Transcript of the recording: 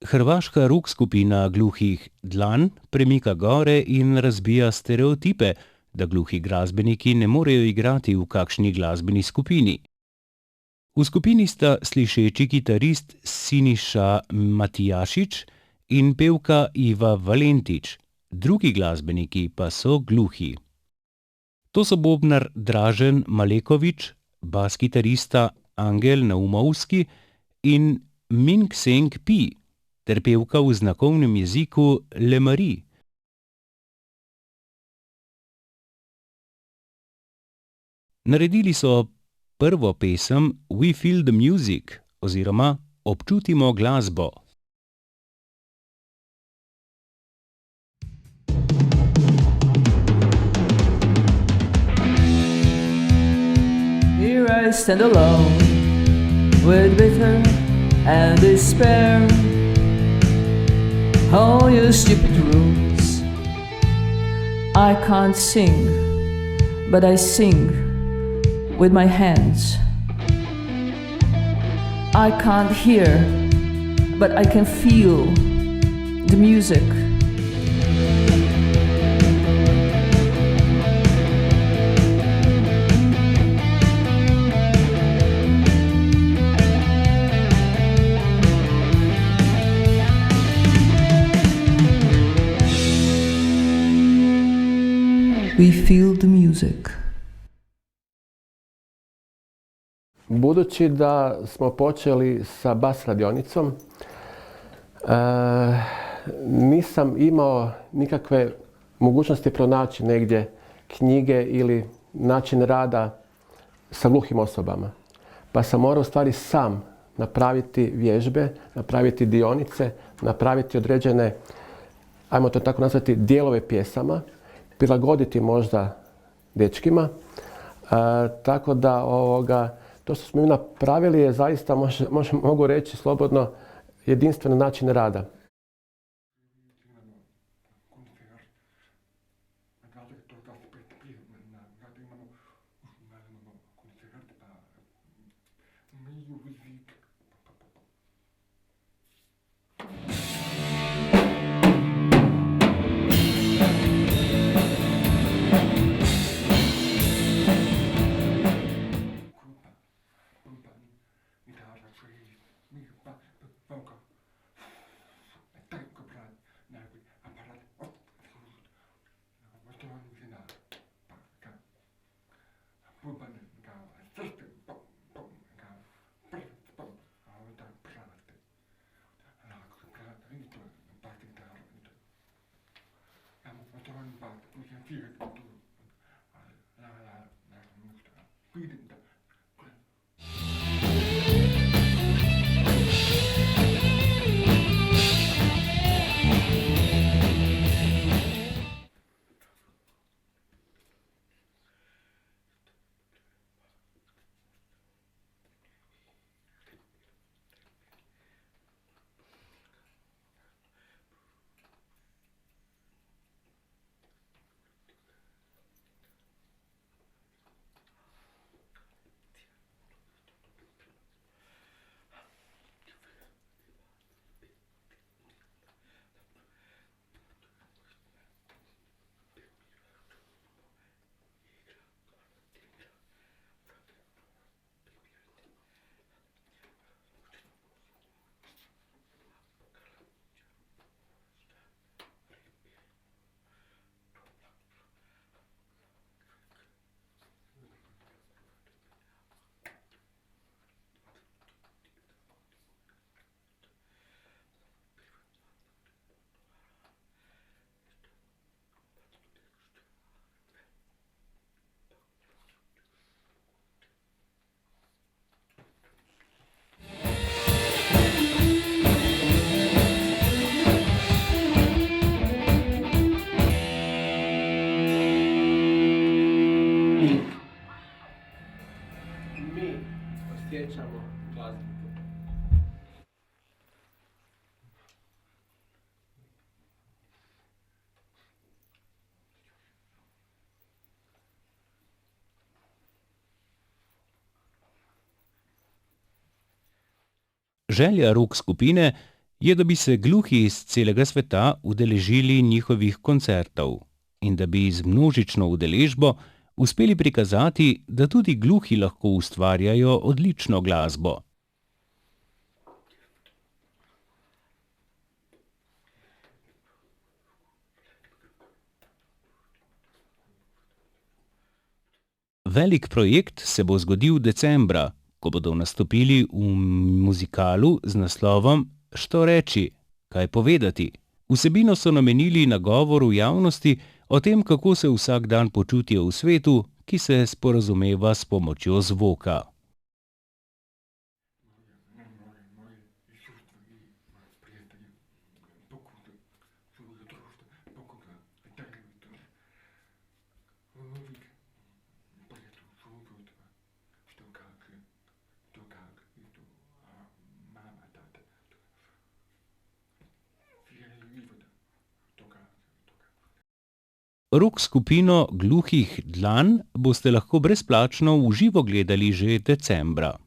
Hrvaška rock skupina gluhih Dlan premika gore in razbija stereotipe, da gluhi glasbeniki ne morejo igrati v kakšni glasbeni skupini. V skupini sta slišeči kitarist Siniša Matijašič in pevka Iva Valentič, drugi glasbeniki pa so gluhi. To so bobnar Dražen Malekovič, bas kitarista Angel Naumovski in Ming Seng Pi ter pevka v znakovnem jeziku Le Marie. Naredili so prvo pesem We Feel the Music oziroma Občutimo glasbo. Here I stand alone with bitter and despair. All your stupid rules. I can't sing, but I sing with my hands. I can't hear, but I can feel the music. We feel the music. Budući da smo počeli sa bas radionicom, nisam imao nikakve mogućnosti pronaći negdje knjige ili način rada sa gluhim osobama. Pa sam morao u stvari sam napraviti vježbe, napraviti dionice, napraviti određene, ajmo to tako nazvati, dijelove pjesama, prilagoditi možda dečkima. Tako da to što smo mi napravili je zaista, mogu reći slobodno, jedinstven način rada. Osjećamo glazbenike. Želja rock skupine je, da bi se gluhi iz celega sveta udeležili njihovih koncertov in da bi z množično udeležbo uspeli prikazati, da tudi gluhi lahko ustvarjajo odlično glasbo. Velik projekt se bo zgodil decembra, ko bodo nastopili v muzikalu z naslovom Što reči, kaj povedati. Vsebino so namenili nagovoru javnosti o tem, kako se vsak dan počutijo v svetu, ki se sporazumeva s pomočjo zvoka. Rock skupino Gluhih dlan boste lahko brezplačno v živo gledali že decembra.